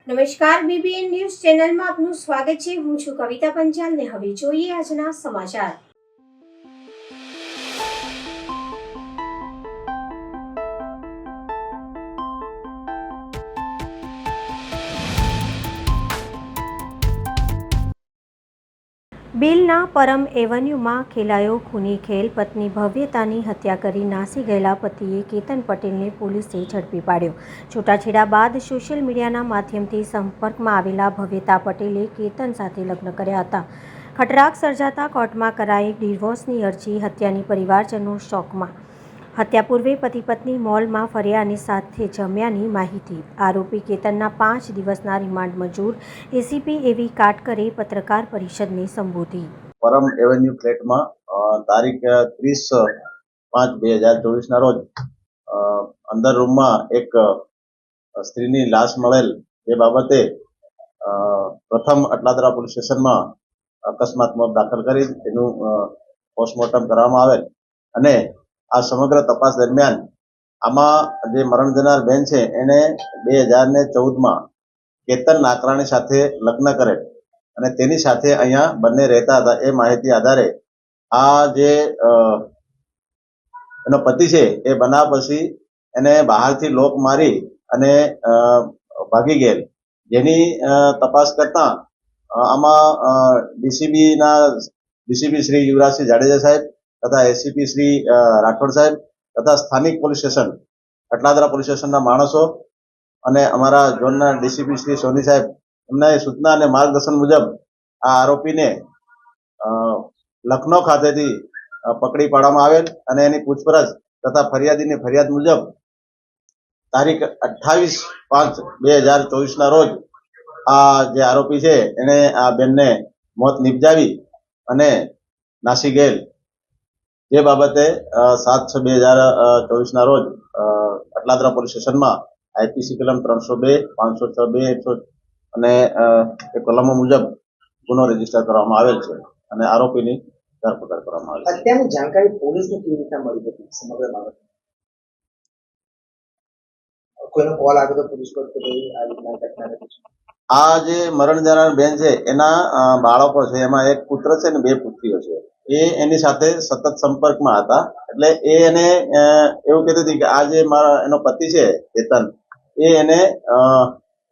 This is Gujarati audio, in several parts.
નમસ્કાર, બીબીએન ન્યૂઝ ચેનલમાં આપનું સ્વાગત છે। હું છું કવિતા પંચાલ ને હવે જોઈએ આજના સમાચાર। બિલના પરમ એવન્યુમાં ખેલાયો ખૂની ખેલ। પત્ની ભવ્યતાની હત્યા કરી નાસી ગયેલા પતિએ કેતન પટેલને પોલીસે ઝડપી પાડ્યો। છૂટાછેડા બાદ સોશિયલ મીડિયાના માધ્યમથી સંપર્કમાં આવેલા ભવ્યતા પટેલે કેતન સાથે લગ્ન કર્યા હતા। ખટરાગ સર્જાતા કોર્ટમાં કરાઈ ડિવોર્સની અરજી। હત્યાની પરિવારજનો શોકમાં। હત્યા પૂર્વે પતિ પત્ની મોલમાં ફર્યા અને સાથે જમ્યાની માહિતી। આરોપી કેતનના 5 દિવસના રિમાન્ડ મંજૂર। એસીપી એવી કાટકરે પત્રકાર પરિષદને સંબોધી। પરમ એવન્યુ ફ્લેટમાં તારીખ 30/5/2024 રોજ અંદર રૂમમાં એક સ્ત્રીની લાશ મળેલ એ બાબતે પ્રથમ અટલાદરા પોલીસ સ્ટેશનમાં અકસ્માત મોત દાખલ કરી તેનું પોસ્ટમોર્ટમ કરવામાં આવેલ અને આ સમગ્ર તપાસ દરમિયાન આમાં જે મરણ જનાર બેન છે એને 2014માં કેતન નાકરાણી સાથે લગ્ન કરેલ અને તેની સાથે અહીંયા બંને રહેતા હતા। એ માહિતી આધારે આ જે એનો પતિ છે એ બનાવ પછી એને બહારથી લોક મારી અને ભાગી ગયેલ, જેની તપાસ કરતા આમાં ડીસીપી શ્રી યુવરાજસિંહ જાડેજા સાહેબ તથા એસીપી શ્રી રાઠોડ સાહેબ તથા સ્થાનિક પોલીસ સ્ટેશન અટલાદરા પોલીસ સ્ટેશનના માણસો અને અમારા ઝોનના ડીસીપી શ્રી સોની સાહેબ એમના સૂચના અને માર્ગદર્શન મુજબ આ આરોપીને લખનૌ ખાતેથી પકડી પાડવામાં આવેલ અને એની પૂછપરછ તથા ફરિયાદીની ફરિયાદ મુજબ તારીખ 28/5/2024 રોજ આ જે આરોપી છે એને આ બેનને મોત નિપજાવી અને નાસી ગયેલ, જે બાબતે 7/6/2024 રોજ અટલાદરા પોલીસ સ્ટેશનમાં આઈપીસી કલમ 302, 506(2) અને એ કલમો મુજબ ગુનો રજીસ્ટર કરવામાં આવેલ છે અને આરોપીની ધરપકડ કરવામાં આવી છે। અત્યારની જાણકારી પોલીસને કેવી રીતના મળી હતી સમગ્ર બાબત? કોઈનો કોલ આવ્યો તો પોલીસ પર કે ભાઈ આ રીતના ઘટના ઘટી છે? આ જે મરણ જનાર બેન છે એના બાળકો છે, એમાં એક પુત્ર છે ને 2 પુત્રીઓ છે। એ એની સાથે સતત સંપર્કમાં હતા, એટલે એ એને એવું કહેતી હતી કે આ જે એનો પતિ છે કેતન એ એને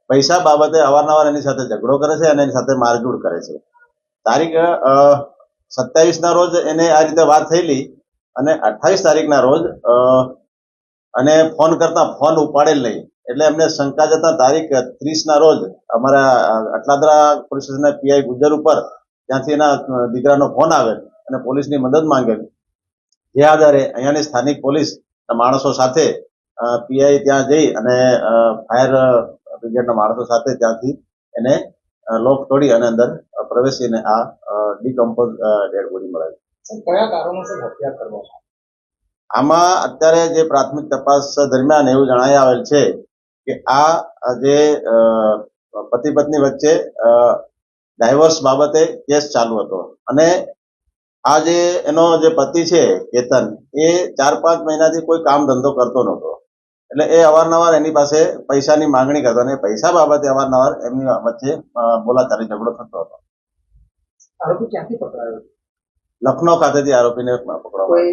પૈસા બાબતે અવારનવાર એની સાથે ઝઘડો કરે છે અને એની સાથે મારઝૂડ કરે છે। તારીખ 27ના રોજ એને આ રીતે વાત થયેલી અને 28 તારીખના રોજ અને ફોન કરતા ફોન ઉપાડેલ નહીં, એટલે એમને શંકા જતા તારીખ 30ના રોજ અમારા અટલાદરા પોલીસ સ્ટેશનના પીઆઈ ગુજર ઉપર ત્યાંથી એના દીકરાનો ફોન આવેલ અને પોલીસની મદદ માંગેલ, જે આધારે અહીંયાની સ્થાનિક પોલીસ માણસો સાથે પીઆઈ ત્યાં જઈ અને ફાયર બ્રિગેડના માણસો સાથે ત્યાંથી એને લોક તોડી અને અંદર પ્રવેશીને આ ડીકમ્પોઝ ડેડ બોડી મળેલી। કયા કારણોસર હત્યા કરવામાં? આમાં અત્યારે જે પ્રાથમિક તપાસ દરમિયાન એવું જણાઈ આવેલ છે કે આ જે પતિ પત્ની વચ્ચે ડાયવોર્સ બાબતે કેસ ચાલુ હતો અને આ જે એનો જે પતિ છે કેતન એ 4-5 મહિનાથી કોઈ કામ ધંધો કરતો નહોતો, એટલે એ અવારનવાર એની પાસે પૈસાની માંગણી કરતો અને પૈસા બાબતે અવારનવાર એમની વચ્ચે બોલાચાલી ઝઘડો થતો હતો। આરોપી ક્યાંથી પકડાયો? લખનૌ ખાતેથી આરોપીને પકડવામાં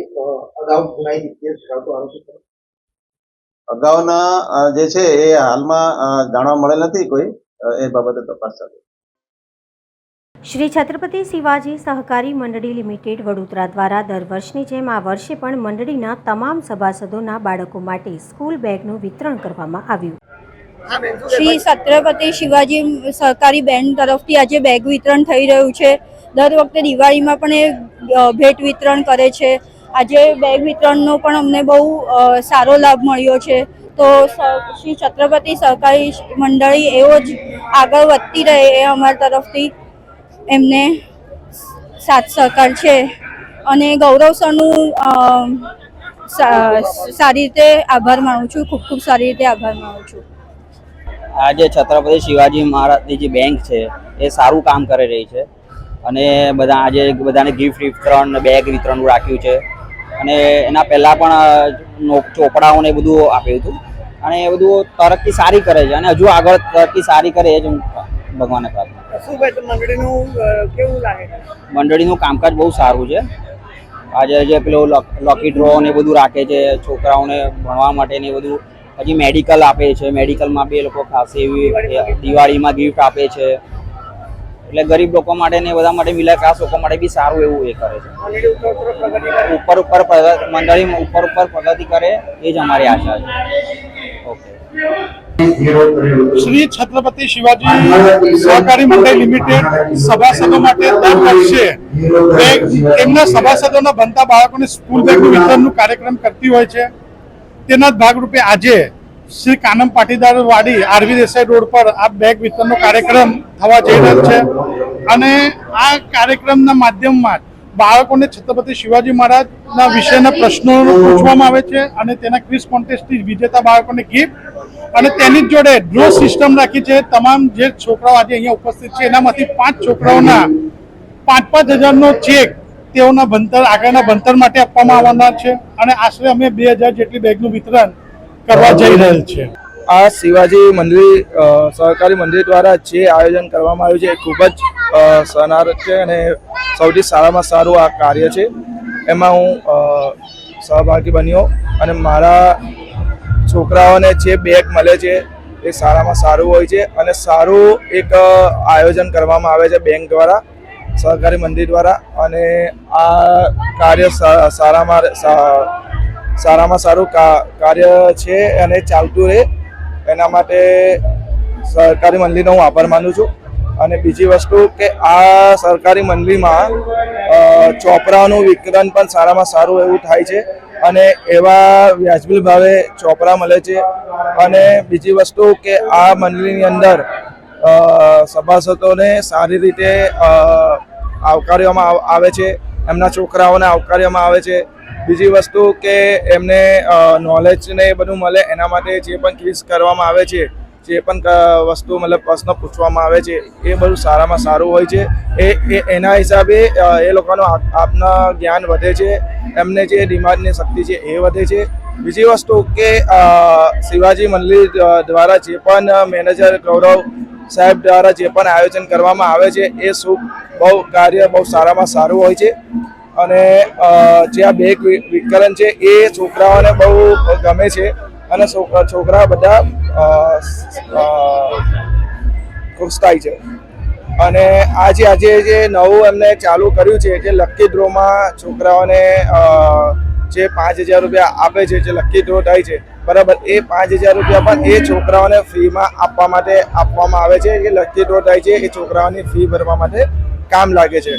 અગાઉના જે છે એ હાલમાં જાણવા મળેલ નથી કોઈ, એ બાબતે તપાસ ચાલુ। શ્રી છત્રપતિ શિવાજી સહકારી મંડળી લિમિટેડ વડોદરા દ્વારા દર વર્ષની જેમ આ વર્ષે પણ મંડળીના તમામ સભાસદોના બાળકો માટે સ્કૂલ બેગનું વિતરણ કરવામાં આવ્યું। શ્રી છત્રપતિ શિવાજી સહકારી બેંક તરફથી આજે બેગ વિતરણ થઈ રહ્યું છે। દર વખતે દિવાળીમાં પણ એ ભેટ વિતરણ કરે છે। આજે બેગ વિતરણનો પણ અમને બહુ સારો લાભ મળ્યો છે, તો શ્રી છત્રપતિ સહકારી મંડળી એવો જ આગળ વધતી રહે એ અમારા તરફથી એમને સાથ સહકાર છે અને ગૌરવ સરનું સારી રીતે આભાર માનું છું, ખૂબ ખૂબ સારી રીતે આભાર માનું છું। આજે છત્રપતિ શિવાજી મહારાજની જે બેંક છે એ સારું કામ કરી રહી છે અને આજે બધાને ગિફ્ટ વિતરણ, બેગ વિતરણ રાખ્યું છે અને એના પહેલાં પણ ચોપડાઓને બધું આપ્યું હતું અને એ બધું તરક્કી સારી કરે છે અને હજુ આગળ તરક્કી સારી કરે એ જ હું ભગવાનને પ્રાર્થના કરું. શું ભાઈ મંડળીનું કેવું લાગે છે? મંડળીનું કામકાજ બહુ સારું છે. આજે જે પેલું લકી ડ્રો ને એ બધું રાખે છે છોકરાઓને ભણવા માટે ને એ બધું, હજી મેડિકલ આપે છે, મેડિકલમાં બી એ લોકો ખાસ એવી દિવાળીમાં ગિફ્ટ આપે છે, એટલે ગરીબ લોકો માટે ને બધા માટે મિડલ ક્લાસ લોકો માટે બી સારું એવું એ કરે છે. મંડળી ઉપર પ્રગતિ કરે એ જ અમારી આશા છે. ઓકે. શ્રી છત્રપતિ શિવાજી સહકારી મંડળ લિમિટેડ સભાસદો માટે દર વર્ષે એમના સભાસદોના બનતા બાળકોને સ્કૂલ બેગનું વિતરણનું કાર્યક્રમ કરતી હોય છે. તેના જ ભાગરૂપે આજે શ્રી કાનમ પાટીદાર વાડી આરવી દેસાઈ રોડ પર આ બેગ વિતરણનો કાર્યક્રમ થવા જઈ રહ્યો છે અને આ કાર્યક્રમના માધ્યમમાં બાળકોને છત્રપતિ શિવાજી મહારાજના વિશેના પ્રશ્નો પૂછવામાં આવે છે અને તેના ક્વિઝ કોન્ટેસ્ટથી વિજેતા બાળકોને ગિફ્ટ અને તેની જ જોડે ડ્રો સિસ્ટમ રાખી છે. તમામ જે છોકરાઓ આજે અહીંયા ઉપસ્થિત છે એનામાંથી 5 છોકરાઓના 5,000નો ચેક તેઓના ભણતર આગળના ભણતર માટે આપવામાં આવવાના છે અને આશરે અમે 2,000 જેટલી બેગનું વિતરણ કરવા જઈ રહેલ છે. આ શિવાજી મંદિર સહકારી મંદિર દ્વારા જે આયોજન કરવામાં આવ્યું છે એ ખૂબ જ સનારક છે અને સૌથી સારામાં સારું આ કાર્ય છે. એમાં હું સહભાગી બન્યો અને મારા છોકરાઓને જે બેગ મળે છે એ સારામાં સારું હોય છે અને સારું એક આયોજન કરવામાં આવે છે બેંક દ્વારા, સહકારી મંદિર દ્વારા અને આ કાર્ય સારામાં સારું કાર્ય છે અને ચાલતું રહે એના માટે સરકારી મંદિરનો હું આભાર માનું છું. અને બીજી વસ્તુ કે આ સરકારી મંદિરમાં ચોપડાઓનું વિતરણ પણ સારામાં સારું એવું થાય છે અને એવા વ્યાજબી ભાવે ચોપડા મળે છે. અને બીજી વસ્તુ કે આ મંદિરની અંદર સભાસદોને સારી રીતે આવકારવામાં આવે છે, એમના છોકરાઓને આવકારવામાં આવે છે. બીજી વસ્તુ કે એમને નોલેજ ને એ બધું મળે એના માટે જે પણ ક્વિઝ કરવામાં આવે છે, જે પણ વસ્તુ મતલબ પ્રશ્ન પૂછવામાં આવે છે એ બધું સારામાં સારું હોય છે. એના હિસાબે એ લોકોનું આપના જ્ઞાન વધે છે, એમને જે દિમાગની શક્તિ છે એ વધે છે. બીજી વસ્તુ કે શિવાજી મંદિર દ્વારા જે પણ મેનેજર ગૌરવ સાહેબ દ્વારા જે પણ આયોજન કરવામાં આવે છે એ કાર્ય બહુ સારામાં સારું હોય છે. અને જે આ બેગ વિતરણ છે એ છોકરાઓને બહુ ગમે છે અને છોકરા બધા ખુશ થાય છે. અને આજે જે નવું એમને ચાલુ કર્યું છે જે લકી ડ્રોમાં છોકરાઓને જે 5,000 રૂપિયા આપે છે, જે લકી ડ્રો થાય છે બરાબર, એ 5,000 રૂપિયા પણ એ છોકરાઓને ફ્રીમાં આપવા માટે આપવામાં આવે છે. જે લકી ડ્રો થાય છે એ છોકરાઓની ફી ભરવા માટે કામ લાગે છે.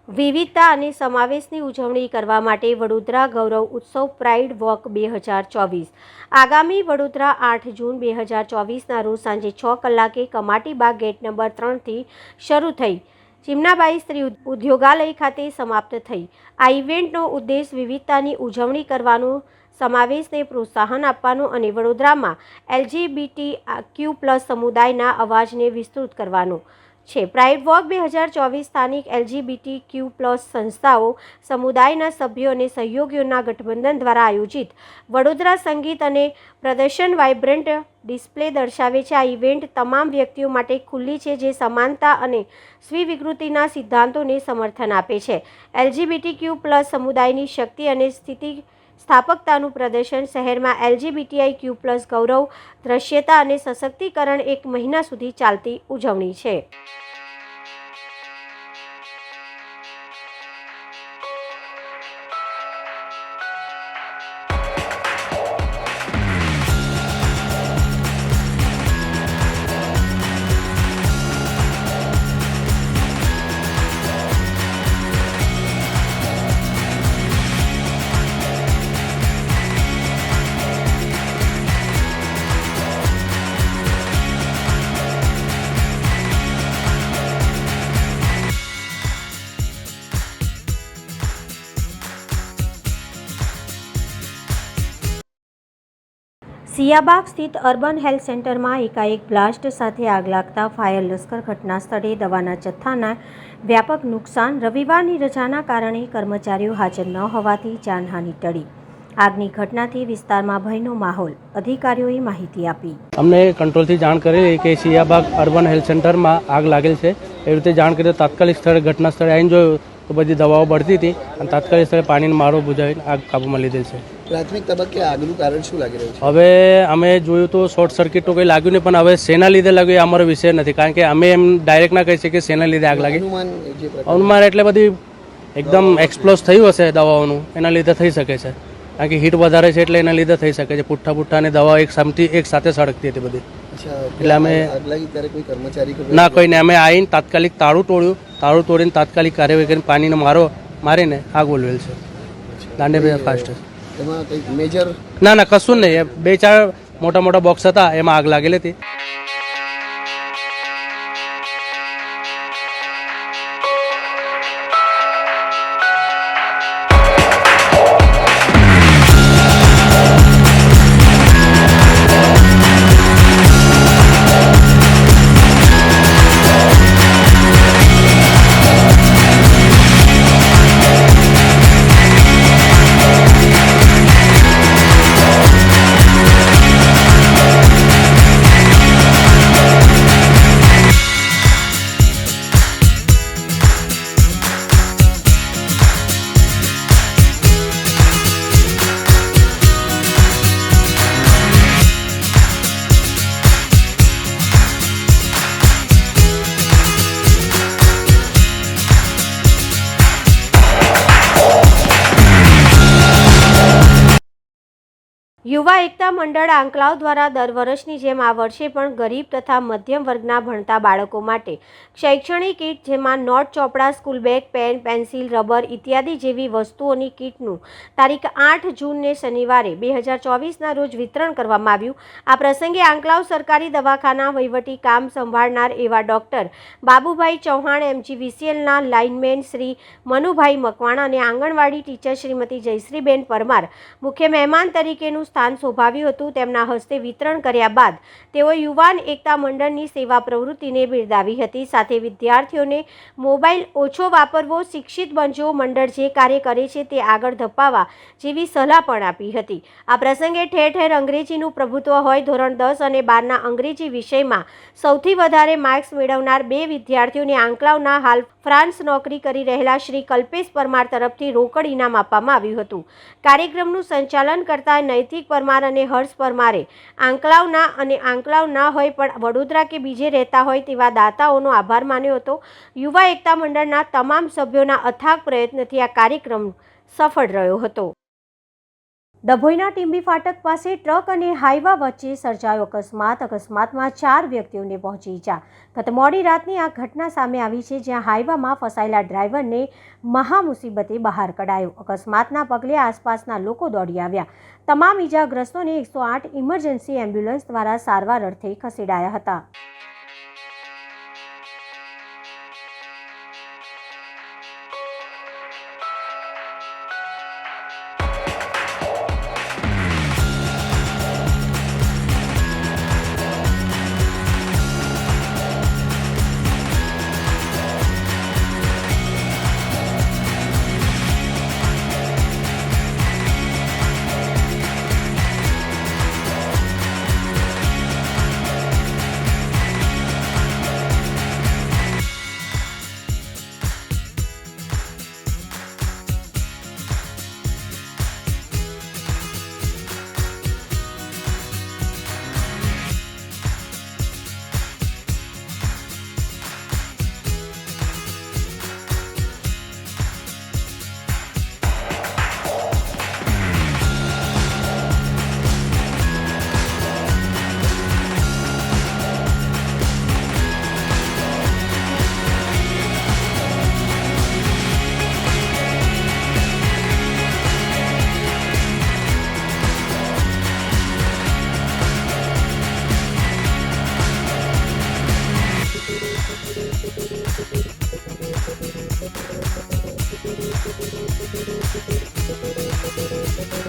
વિવિધતા અને સમાવેશની ઉજવણી કરવા માટે વડોદરા ગૌરવ ઉત્સવ પ્રાઇડ વોક 2024 આગામી વડોદરા 8 જૂન 2024ના રોજ સાંજે 6 કલાકે કમાટીબાગ ગેટ નંબર 3થી શરૂ થઈ ચિમનાબાઈ સ્ત્રી ઉદ્યોગાલય ખાતે સમાપ્ત થઈ. આ ઇવેન્ટનો ઉદ્દેશ વિવિધતાની ઉજવણી કરવાનો, સમાવેશને પ્રોત્સાહન આપવાનો અને વડોદરામાં LGBTQ+ સમુદાયના અવાજને વિસ્તૃત કરવાનો. છે. પ્રાઇડ વોક 2024 સ્થાનિક LGBTQ+ સંસ્થાઓ, સમુદાયના સભ્યો અને સહયોગીઓના ગઠબંધન દ્વારા આયોજિત વડોદરા સંગીત અને પ્રદર્શન વાઇબ્રન્ટ ડિસ્પ્લે દર્શાવે છે. આ ઇવેન્ટ તમામ વ્યક્તિઓ માટે ખુલ્લી છે જે સમાનતા અને સ્વીકૃતિના સિદ્ધાંતોને સમર્થન આપે છે. LGBTQ+ સમુદાયની શક્તિ અને સ્થાપકતાનું પ્રદર્શન. શહેરમાં LGBTIQ+ ગૌરવ, દ્રશ્યતા અને સશક્તિકરણ. 1 મહિના સુધી ચાલતી ઉજવણી છે. સિયાબાગ સ્થિત અર્બન હેલ્થ સેન્ટરમાં એકાએક બ્લાસ્ટ સાથે આગ લાગતા ફાયર લશ્કર ઘટના સ્થળે. દવાના જથ્થાના વ્યાપક નુકસાન. રવિવારની રજાના કારણે કર્મચારીઓ હાજર ન હોવાથી જાનહાનિ ટળી. આગની ઘટનાથી વિસ્તારમાં ભયનો માહોલ. અધિકારીઓએ માહિતી આપી. અમને કંટ્રોલથી જાણ કરેલી કે સિયાબાગ અર્બન હેલ્થ સેન્ટરમાં આગ લાગેલ છે. એવી રીતે જાણ કરી તાત્કાલિક સ્થળે ઘટના સ્થળે આવીને જોયું તો બધી દવાઓ બળતી હતી અને તાત્કાલિક સ્થળે પાણીનો મારો બુઝાવીને આગ કાબૂમાં લીધેલ છે. પ્રાથમિક તબક્કે આગનું કારણ શું લાગી રહ્યું છે? હવે અમે જોયું તો શોર્ટ સર્કિટ તો કંઈ લાગ્યું નહીં, પણ હવે શેના લીધે લાગ્યું એ અમારો વિષય નથી, કારણ કે અમે એમ ડાયરેક્ટ ના કહી શકીએ કે શેના લીધે આગ લાગી. અનુમાન એટલે બધી એકદમ એક્સપ્લોઝ થયું હશે દવાઓનું, એના લીધે થઈ શકે છે, કારણ કે હીટ વધારે છે એટલે એના લીધે થઈ શકે છે. પુઠ્ઠાની દવાઓ એક સાથે સળગતી હતી બધી. એટલે અમે ના કોઈ નહીં, અમે આવીને તાત્કાલિક તાળું તોડીને તાત્કાલિક કાર્યવાહી કરીને પાણીનો મારો મારીને આગ ઓલવેલ છે. દાંડે ફાસ્ટ ના કશું નહીં, 2-4 મોટા બોક્સ હતા એમાં આગ લાગેલી હતી. યુવા એકતા મંડળ આંકલાવ દ્વારા દર વર્ષની જેમ આ વર્ષે પણ ગરીબ તથા મધ્યમ વર્ગના ભણતા બાળકો માટે શૈક્ષણિક કીટ, જેમાં નોટ, ચોપડા, school bag, pen, pencil, rubber ઇત્યાદિ જેવી વસ્તુઓની કીટનું તારીખ 8 જૂનને શનિવારે 2024ના રોજ વિતરણ કરવામાં આવ્યું. આ પ્રસંગે આંકલાવ સરકારી દવાખાના વહીવટી કામ સંભાળનાર એવા ડોક્ટર બાબુભાઈ ચૌહાણ, MGVCLના લાઇનમેન શ્રી મનુભાઈ મકવાણા અને આંગણવાડી ટીચર શ્રીમતી જયશ્રીબેન પરમાર મુખ્ય મહેમાન તરીકેનું સ્થાન શોભાવ્યું હતું. તેમના હસ્તે વિતરણ કર્યા બાદ તેઓ યુવાન એકતા મંડળની સેવા પ્રવૃત્તિને બિરદાવી હતી. સાથે વિદ્યાર્થીઓને મોબાઈલ ઓછો વાપરવો, શિક્ષિત બનજો, મંડળ જે કાર્ય કરે છે તે આગળ ધપાવવા જેવી સલાહ પણ આપી હતી. આ પ્રસંગે ઠેર ઠેર અંગ્રેજીનું પ્રભુત્વ હોય. ધોરણ 10 અને 12ના અંગ્રેજી વિષયમાં સૌથી વધારે માર્ક્સ મેળવનાર 2 વિદ્યાર્થીઓને આંકલાવના હાલ ફ્રાન્સ નોકરી કરી રહેલા શ્રી કલ્પેશ પરમાર તરફથી રોકડ ઇનામ આપવામાં આવ્યું હતું. કાર્યક્રમનું સંચાલન કરતા નૈતિક પરમાર અને હર્ષ પરમારે આંકલાવના અને આંકલાવ ના હોય પણ વડોદરા કે બીજે રહેતા હોય તેવા દાતાઓનો આભાર માન્યો હતો. યુવા એકતા મંડળના તમામ સભ્યોના અથાગ પ્રયત્નથી આ કાર્યક્રમ સફળ રહ્યો હતો. ડભોઈના ટીંબી ફાટક પાસે ટ્રક અને હાઈવા વચ્ચે સર્જાયો અકસ્માત. અકસ્માતમાં 4 વ્યક્તિઓને પહોંચી ઈજા. ગત મોડી રાતની આ ઘટના સામે આવી છે, જ્યાં હાઈવામાં ફસાયેલા ડ્રાઈવરને મહા મુસીબતે બહાર કઢાયો. અકસ્માતના પગલે આસપાસના લોકો દોડી આવ્યા. તમામ ઈજાગ્રસ્તોને 108 ઇમરજન્સી એમ્બ્યુલન્સ દ્વારા સારવાર અર્થે ખસેડાયા હતા. બે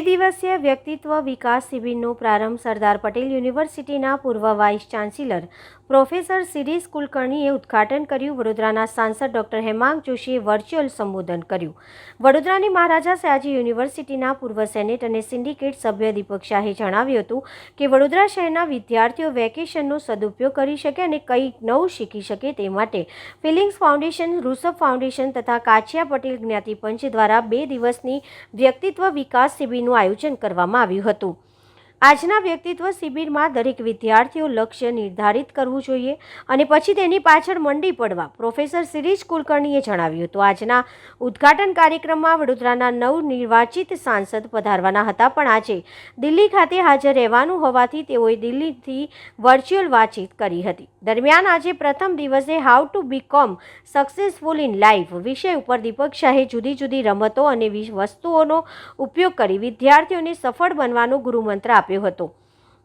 દિવસીય વ્યક્તિત્વ વિકાસ શિબિરનો પ્રારંભ સરદાર પટેલ યુનિવર્સિટીના પૂર્વ વાઇસ ચાન્સેલર પ્રોફેસર શિરીષ કુલકર્ણીએ ઉદ્ઘાટન કર્યું. વડોદરાના સાંસદ ડોક્ટર હેમાંગ જોશીએ વર્ચ્યુઅલ સંબોધન કર્યું. વડોદરાની મહારાજા સયાજી યુનિવર્સિટીના પૂર્વ સેનેટ અને સિન્ડિકેટ સભ્ય દીપક શાહે જણાવ્યું હતું કે વડોદરા શહેરના વિદ્યાર્થીઓ વેકેશનનો સદુપયોગ કરી શકે અને કંઈક નવું શીખી શકે તે માટે ફિલિંગ્સ ફાઉન્ડેશન, ઋષભ ફાઉન્ડેશન તથા કાછિયા પટેલ જ્ઞાતિ પંચ દ્વારા 2 દિવસની વ્યક્તિત્વ વિકાસ શિબિરનું આયોજન કરવામાં આવ્યું હતું. આજના વ્યક્તિત્વ શિબિરમાં દરેક વિદ્યાર્થીઓ લક્ષ્ય નિર્ધારિત કરવું જોઈએ અને પછી તેની પાછળ મંડી પડવા પ્રોફેસર શિરીષ કુલકર્ણીએ જણાવ્યું હતું. આજના ઉદ્ઘાટન કાર્યક્રમમાં વડોદરાના નવનિર્વાચિત સાંસદ પધારવાના હતા, પણ આજે દિલ્હી ખાતે હાજર રહેવાનું હોવાથી તેઓએ દિલ્હીથી વર્ચ્યુઅલ વાતચીત કરી હતી. દરમિયાન આજે પ્રથમ દિવસે how to become successful in life વિષય ઉપર દીપક શાહે જુદી જુદી રમતો અને વસ્તુઓનો ઉપયોગ કરી વિદ્યાર્થીઓને સફળ બનવાનો ગુરુમંત્ર આપ્યો હતો.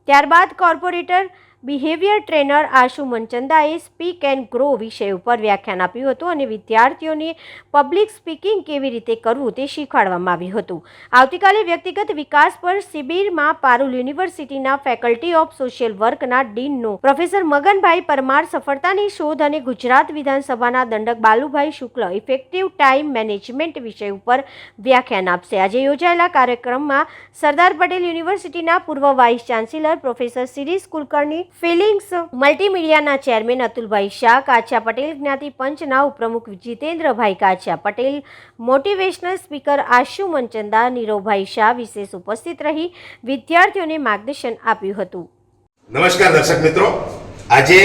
ત્યારબાદ કોર્પોરેટર બિહેવિયર ટ્રેનર આશુ મનચંદાએ સ્પીક એન્ડ ગ્રો વિષય ઉપર વ્યાખ્યાન આપ્યું હતું અને વિદ્યાર્થીઓને પબ્લિક સ્પીકિંગ કેવી રીતે કરવું તે શીખવાડવામાં આવ્યું હતું. આવતીકાલે વ્યક્તિગત વિકાસ પર શિબિરમાં પારુલ યુનિવર્સિટીના ફેકલ્ટી ઓફ સોશિયલ વર્કના ડીનનો પ્રોફેસર મગનભાઈ પરમાર સફળતાની શોધ અને ગુજરાત વિધાનસભાના દંડક Balubhai Shukla effective time management વિષય ઉપર વ્યાખ્યાન આપશે. આજે યોજાયેલા કાર્યક્રમમાં સરદાર પટેલ યુનિવર્સિટીના પૂર્વ vice chancellor professor Shirish Kulkarni, feelings મલ્ટીમીડિયાના ચેરમેન અતુલભાઈ શાહ, કાછિયા પટેલ જ્ઞાતિ પંચના ઉપપ્રમુખ જીતેન્દ્રભાઈ કાછિયા પટેલ, મોટિવેશનલ સ્પીકર આશુ મનચંદા, નીરવભાઈ શાહ વિશેષ ઉપસ્થિત રહી વિદ્યાર્થીઓને માર્ગદર્શન આપ્યું હતું. નમસ્કાર દર્શક મિત્રો, આજે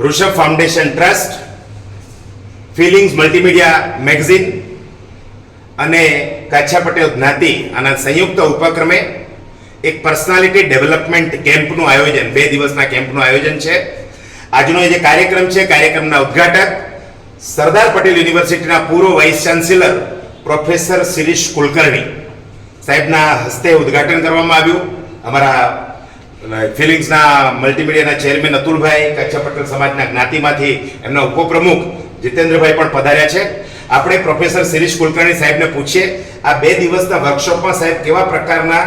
Rishabh foundation trust, feelings multimedia magazine અને કાછિયા પટેલ જ્ઞાતિ આના સંયુક્ત ઉપક્રમે એક પર્સનાલિટી ડેવલપમેન્ટ કેમ્પનું આયોજન, 2 દિવસના કેમ્પનું આયોજન છે. આજનો જે કાર્યક્રમ છે, કાર્યક્રમના ઉદ્ઘાટક સરદાર પટેલ યુનિવર્સિટીના પૂર્વ vice chancellor professor Shirish Kulkarni સાહેબના હસ્તે ઉદ્ઘાટન કરવામાં આવ્યું. અમારા ફિલિંગ્સના મલ્ટીમીડિયાના ચેરમેન અતુલભાઈ, કાછિયા પટેલ સમાજના જ્ઞાતિમાંથી એમના ઉપપ્રમુખ જીતેન્દ્રભાઈ પણ પધાર્યા છે. આપણે પ્રોફેસર શિરીષ કુલકર્ણી સાહેબને પૂછીએ, આ 2 દિવસના વર્કશોપમાં સાહેબ કેવા પ્રકારના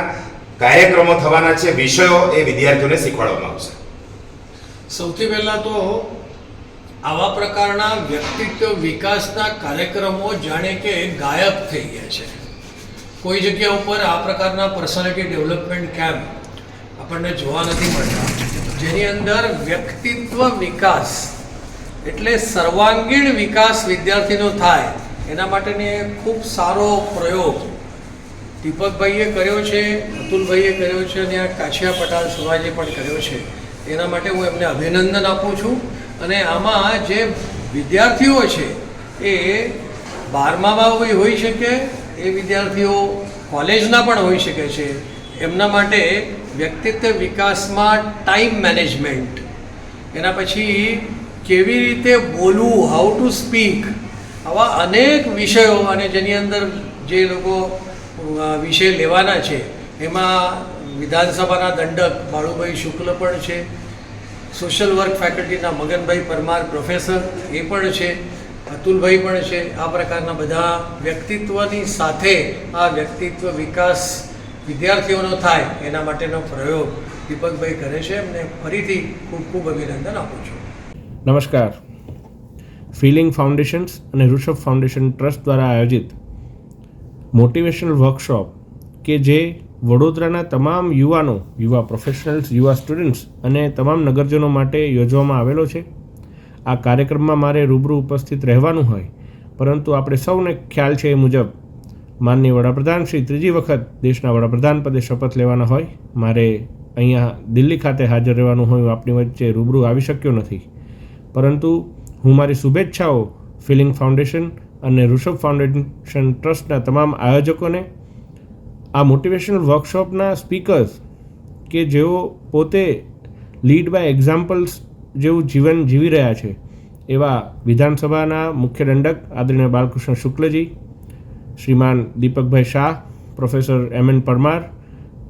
કાર્યક્રમો થવાના છે, વિષયો એ વિદ્યાર્થીઓને શીખવાડવામાં આવશે? સૌથી પહેલા તો આવા પ્રકારના વ્યક્તિત્વ વિકાસના કાર્યક્રમો જાણે કે ગાયબ થઈ ગયા છે. કોઈ જગ્યા ઉપર આ પ્રકારના પર્સનાલિટી ડેવલપમેન્ટ કેમ્પ આપણને જોવા નથી મળતા, જેની અંદર વ્યક્તિત્વ વિકાસ એટલે સર્વાંગીણ વિકાસ વિદ્યાર્થીનો થાય એના માટેની ખૂબ સારો પ્રયોગ દીપકભાઈએ કર્યો છે, અતુલભાઈએ કર્યો છે અને આ કાછિયા પટેલ સમાજે પણ કર્યો છે. એના માટે હું એમને અભિનંદન આપું છું. અને આમાં જે વિદ્યાર્થીઓ છે એ 12મામાં હોઈ શકે, એ વિદ્યાર્થીઓ કોલેજના પણ હોઈ શકે છે. એમના માટે વ્યક્તિત્વ વિકાસમાં ટાઈમ મેનેજમેન્ટ, એના પછી કેવી રીતે બોલવું, હાઉ ટુ સ્પીક, આવા અનેક વિષયો અને જેની અંદર જે લોકો વિષય લેવાના છે એમાં વિધાનસભાના દંડક બાળુભાઈ શુક્લ પણ છે, સોશિયલ વર્ક ફેકલ્ટીના મગનભાઈ પરમાર પ્રોફેસર એ પણ છે, અતુલભાઈ પણ છે. આ પ્રકારના બધા વ્યક્તિત્વની સાથે આ વ્યક્તિત્વ વિકાસ વિદ્યાર્થીઓનો થાય એના માટેનો પ્રયોગ દીપકભાઈ કરે છે. એમને ફરીથી ખૂબ ખૂબ અભિનંદન આપું છું. નમસ્કાર. ફિલિંગ ફાઉન્ડેશન્સ અને ઋષભ ફાઉન્ડેશન ટ્રસ્ટ દ્વારા આયોજિત મોટિવેશનલ વર્કશોપ કે જે વડોદરાના તમામ યુવાનો, યુવા પ્રોફેશનલ્સ, યુવા સ્ટુડન્ટ્સ અને તમામ નગરજનો માટે યોજવામાં આવેલો છે. આ કાર્યક્રમમાં મારે રૂબરૂ ઉપસ્થિત રહેવાનું હોય, પરંતુ આપણે સૌને ખ્યાલ છે એ મુજબ માનનીય વડાપ્રધાન શ્રી 3જી વખત દેશના વડાપ્રધાન પદે શપથ લેવાના હોય, મારે અહીંયા દિલ્હી ખાતે હાજર રહેવાનું હોય, આપણી વચ્ચે રૂબરૂ આવી શક્યો નથી. પરંતુ હું મારી શુભેચ્છાઓ ફિલિંગ ફાઉન્ડેશન અને ઋષભ ફાઉન્ડેશન ટ્રસ્ટના તમામ આયોજકોને, આ મોટિવેશનલ વર્કશોપના સ્પીકર્સ કે જેઓ પોતે લીડ બાય એક્ઝામ્પલ્સ જેવું જીવન જીવી રહ્યા છે, એવા વિધાનસભાના મુખ્ય દંડક આદરણીય બાલકૃષ્ણ શુક્લજી, શ્રીમાન દીપકભાઈ શાહ, પ્રોફેસર એમ.એન. પરમાર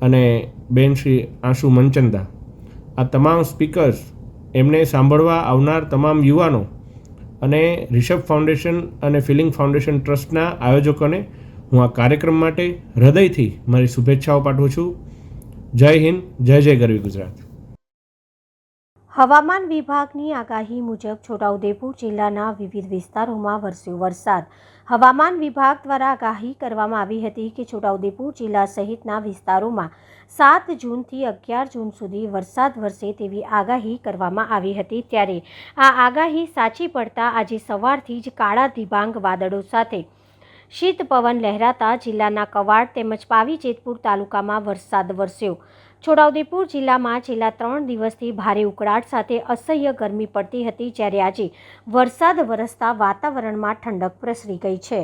અને બેન શ્રી આંશુ મનચંદા, આ તમામ સ્પીકર્સ, એમને સાંભળવા આવનાર તમામ યુવાનો અને રિષભ ફાઉન્ડેશન અને ફિલિંગ ફાઉન્ડેશન ટ્રસ્ટના આયોજકોને હું આ કાર્યક્રમ માટે હૃદયથી મારી શુભેચ્છાઓ પાઠવું છું. જય હિન્દ, જય જય ગરવી ગુજરાત. હવામાન વિભાગની આગાહી મુજબ છોટાઉદેપુર જિલ્લાના વિવિધ વિસ્તારોમાં વરસ્યો વરસાદ. હવામાન વિભાગ દ્વારા આગાહી કરવામાં આવી હતી કે છોટાઉદેપુર જિલ્લા સહિતના વિસ્તારોમાં 7 જૂનથી 11 જૂન સુધી વરસાદ વરસે તેવી આગાહી કરવામાં આવી હતી. ત્યારે આ આગાહી સાચી પડતા આજે સવારથી જ કાળા ડિબાંગ વાદળો સાથે શીત પવન લહેરાતા જિલ્લાના કવાડ તેમજ પાવી જેતપુર તાલુકામાં વરસાદ વરસ્યો. છોટાઉદેપુર જિલ્લામાં છેલ્લા 3 દિવસથી ભારે ઉકળાટ સાથે અસહ્ય ગરમી પડતી હતી, જ્યારે આજે વરસાદ વરસતા વાતાવરણમાં ઠંડક પ્રસરી ગઈ છે.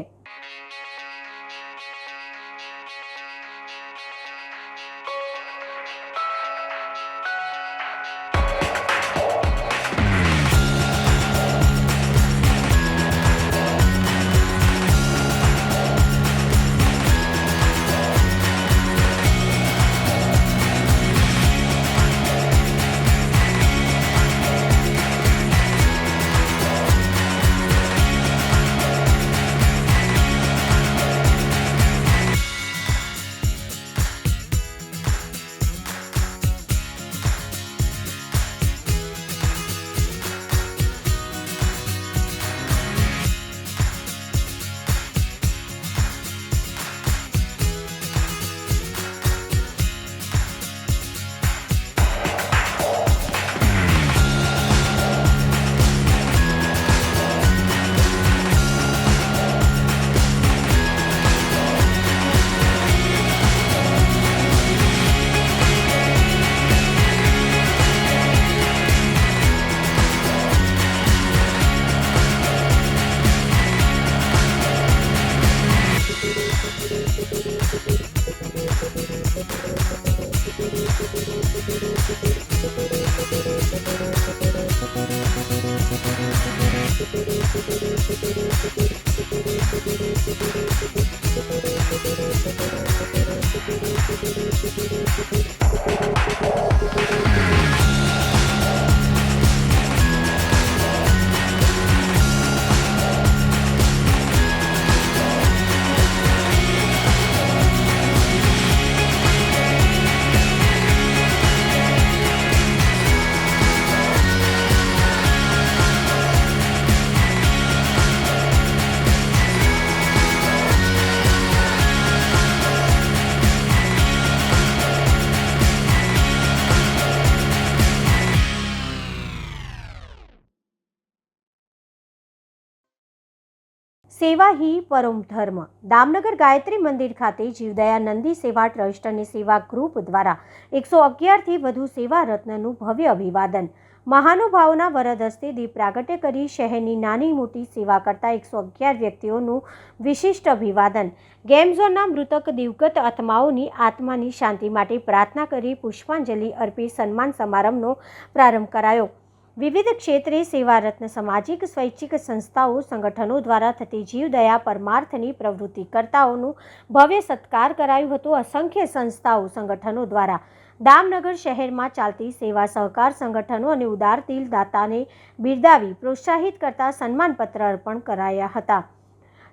સેવા હી પરમ ધર્મ. દામનગર ગાયત્રી મંદિર ખાતે જીવદયા નંદી સેવા ટ્રસ્ટ અને સેવા ગ્રુપ દ્વારા 111થી વધુ સેવા રત્નનું ભવ્ય અભિવાદન. મહાનુભાવોના વરદ હસ્તે દીપ પ્રાગટ્ય કરી શહેરની નાની મોટી સેવા કરતા 111 વ્યક્તિઓનું વિશિષ્ટ અભિવાદન. ગેમ ઝોનના મૃતક દિવગત આત્માઓની આત્માની શાંતિ માટે પ્રાર્થના કરી પુષ્પાંજલિ અર્પી સન્માન સમારંભનો પ્રારંભ કરાયો. વિવિધ ક્ષેત્રે સેવારત્ન સામાજિક સ્વૈચ્છિક સંસ્થાઓ સંગઠનો દ્વારા થતી જીવદયા પરમાર્થની પ્રવૃત્તિકર્તાઓનું ભવ્ય સત્કાર કરાયું હતું. અસંખ્ય સંસ્થાઓ સંગઠનો દ્વારા દામનગર શહેરમાં ચાલતી સેવા સહકાર સંગઠનો અને ઉદાર દિલ દાતાને બિરદાવી પ્રોત્સાહિત કરતા સન્માનપત્ર અર્પણ કરાયા હતા.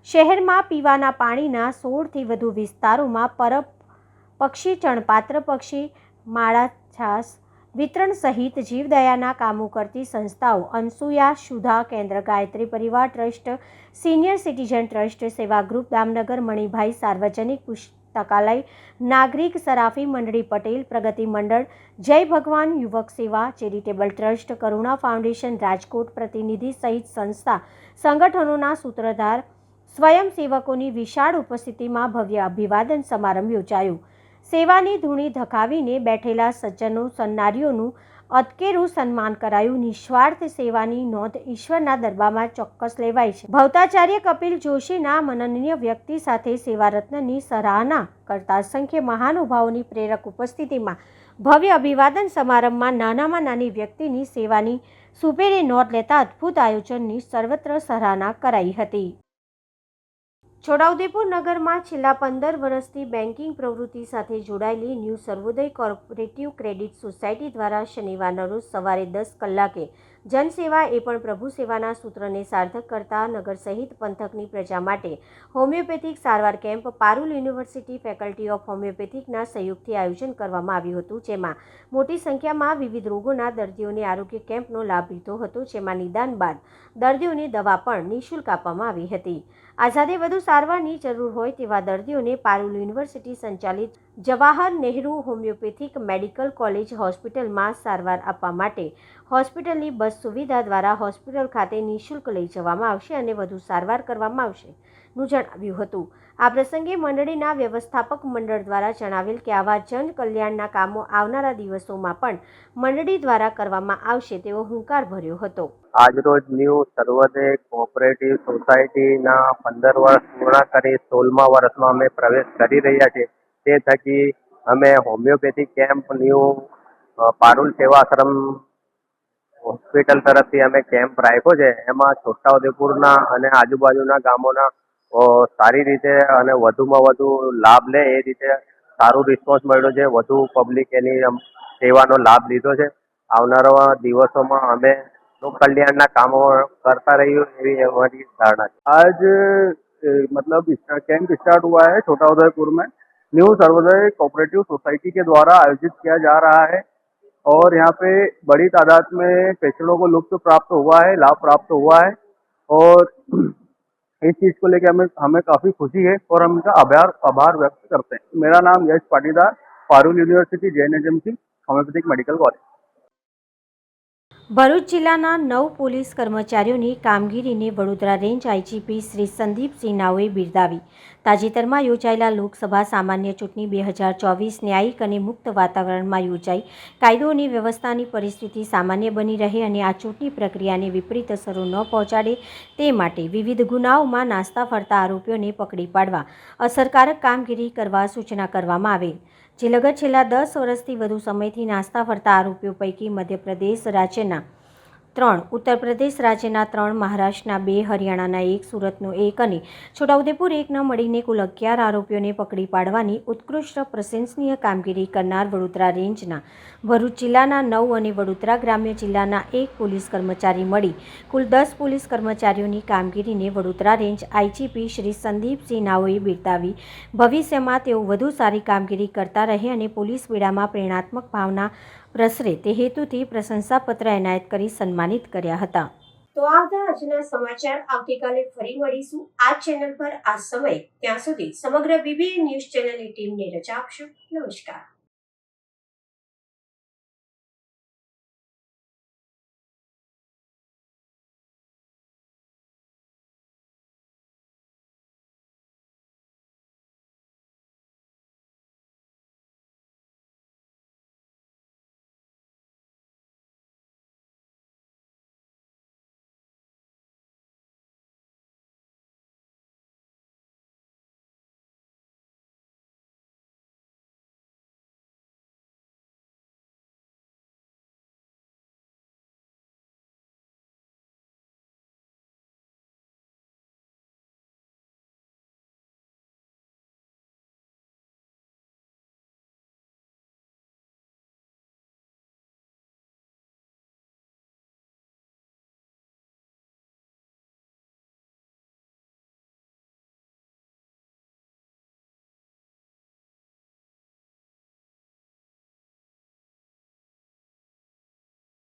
શહેરમાં પીવાના પાણીના 16થી વધુ વિસ્તારોમાં પરબ પક્ષી ચણપાત્ર પક્ષી માળા છાસ વિતરણ સહિત જીવદયાના કામો કરતી સંસ્થાઓ અનસુયા સુધા કેન્દ્ર ગાયત્રી પરિવાર ટ્રસ્ટ, સિનિયર સિટીઝન ટ્રસ્ટ, સેવા ગ્રુપ દામનગર, મણિભાઈ સાર્વજનિક પુસ્તકાલય, નાગરિક સરાફી મંડળી પટેલ, પ્રગતિ મંડળ, જય ભગવાન યુવક સેવા, ચેરિટેબલ ટ્રસ્ટ, કરુણા ફાઉન્ડેશન રાજકોટ પ્રતિનિધિ સહિત સંસ્થા સંગઠનોના સૂત્રધાર સ્વયંસેવકોની વિશાળ ઉપસ્થિતિમાં ભવ્ય અભિવાદન સમારંભ યોજાયો. સેવાની ધૂણી ધકાવીને બેઠેલા સજ્જનો સન્નારીઓનું અતકેરું સન્માન કરાયું. નિસ્વાર્થ સેવાની નોંધ ઈશ્વરના દરબારમાં ચોક્કસ લેવાય છે. ભૌતાચાર્ય કપિલ જોશીના મનનીય વ્યક્તિ સાથે સેવારત્નની સરાહના કરતા અસંખ્ય મહાનુભાવોની પ્રેરક ઉપસ્થિતિમાં ભવ્ય અભિવાદન સમારંભમાં નાનામાં નાની વ્યક્તિની સેવાની સુપેરે નોંધ લેતા અદ્ભુત આયોજનની સર્વત્ર સરાહના કરાઈ હતી. છોટાઉદેપુર નગરમાં છેલ્લા 15 વર્ષથી બેન્કિંગ પ્રવૃત્તિ સાથે જોડાયેલી ન્યૂ સર્વોદય કોઓપરેટિવ ક્રેડિટ સોસાયટી દ્વારા શનિવારના રોજ સવારે 10 કલાકે જનસેવા એ પણ પ્રભુ સેવાના સૂત્રને સાર્થક કરતા નગર સહિત પંથકની પ્રજા માટે હોમિયોપેથિક સારવાર camp Parul university faculty of હોમિયોપેથિકના સહયોગથી આયોજન કરવામાં આવ્યું હતું, જેમાં મોટી સંખ્યામાં વિવિધ રોગોના દર્દીઓને આરોગ્ય કેમ્પનો લાભ લીધો હતો, જેમાં નિદાન બાદ દર્દીઓને દવા પણ નિઃશુલ્ક આપવામાં આવી હતી. આ સાથે વધુ સારવારની જરૂર હોય તેવા દર્દીઓને પારુલ યુનિવર્સિટી સંચાલિત Jawahar Nehru homeopathic medical college હોસ્પિટલમાં સારવાર આપવા માટે હોસ્પિટલની બસ સુવિધા દ્વારા હોસ્પિટલ ખાતે નિઃશુલ્ક લઈ જવામાં આવશે અને વધુ સારવાર કરવામાં આવશે નું જણાવ્યું હતું. આ પ્રસંગે મંડળીના વ્યવસ્થાપક મંડળ દ્વારા જણાવેલ કે આવા જન કલ્યાણના કામો આવનારા દિવસોમાં પણ મંડળી દ્વારા કરવામાં આવશે તેવો હુંકાર ભર્યો હતો. આજરોજ ન્યૂ સર્વોદય કોઓપરેટિવ સોસાયટીના 15 વર્ષ પૂર્ણ કરી 16મા વર્ષમાં અમે પ્રવેશ કરી રહ્યા છીએ. તે થકી અમે હોમિયોપેથિક કેમ્પ ન્યૂ પારુલ સેવાશ્રમ હોસ્પિટલ તરફથી અમે કેમ્પ રાખ્યો છે. એમાં છોટાઉદેપુરના અને આજુબાજુના ગામોના સારી રીતે અને વધુમાં વધુ લાભ લે એ રીતે સારું રિસ્પોન્સ મળ્યો છે. વધુ પબ્લિક એની સેવાનો લાભ લીધો છે. આવનારા દિવસોમાં અમે लोक कल्याण ना कामों करता रही एवी हमारी धारणा है. आज मतलब कैंप स्टार्ट हुआ है छोटा उदयपुर में न्यू सर्वोदय कोऑपरेटिव सोसाइटी के द्वारा आयोजित किया जा रहा है और यहाँ पे बड़ी तादाद में पेशेंटों को लुत्फ प्राप्त हुआ है, लाभ प्राप्त हुआ है और इस चीज को लेकर हमें काफी खुशी है और हम इनका आभार व्यक्त करते हैं. मेरा नाम Yash Patidar, Parul university JNHMC homoeopathic medical college. Bharuch જિલ્લાના 9 પોલીસ કર્મચારીઓની કામગીરીને વડોદરા રેન્જ આઈજીપી શ્રી સંદીપસિંહ નાઓએ બિરદાવી. તાજેતરમાં યોજાયેલા લોકસભા સામાન્ય ચૂંટણી 2024 ન્યાયિક અને મુક્ત વાતાવરણમાં યોજાઈ કાયદો અને વ્યવસ્થાની પરિસ્થિતિ સામાન્ય બની રહે અને આ ચૂંટણી પ્રક્રિયાને વિપરીત અસરો ન પહોંચાડે તે માટે વિવિધ ગુનાઓમાં નાસ્તા ફરતા આરોપીઓને પકડી પાડવા અસરકારક કામગીરી કરવા સૂચના કરવામાં આવેલ. જે લગત છેલ્લા 10 વર્ષથી વધુ સમયથી નાસ્તા ફરતા આરોપીઓ પૈકી મધ્યપ્રદેશ રાજ્યના 3, ઉત્તર પ્રદેશ રાજ્યના 3, મહારાષ્ટ્રના 2, હરિયાણાના 1, સુરતનો 1 અને છોટાઉદેપુર 1 મળીને કુલ 11 આરોપીઓને પકડી પાડવાની ઉત્કૃષ્ટ પ્રશંસનીય કામગીરી કરનાર વડોદરા રેન્જના ભરૂચ જિલ્લાના 9 અને વડોદરા ગ્રામ્ય જિલ્લાના 1 પોલીસ કર્મચારી મળી કુલ 10 પોલીસ કર્મચારીઓની કામગીરીને વડોદરા રેન્જ આઈજીપી શ્રી સંદીપસિંહ નાઓએ બિરદાવી ભવિષ્યમાં તેઓ વધુ સારી કામગીરી કરતા રહે અને પોલીસ બેડામાં પ્રેરણાત્મક ભાવના પ્રસરે તે હેતુથી પ્રશંસાપત્ર એનાયત કરી સન્માનિત કર્યા હતા. તો આ હતા આજના સમાચાર. આવતીકાલે ફરી મળીશું આ ચેનલ પર આ સમય. ત્યાં સુધી સમગ્ર BBN ન્યૂઝ ચેનલની ટીમને રજા આપશો. નમસ્કાર.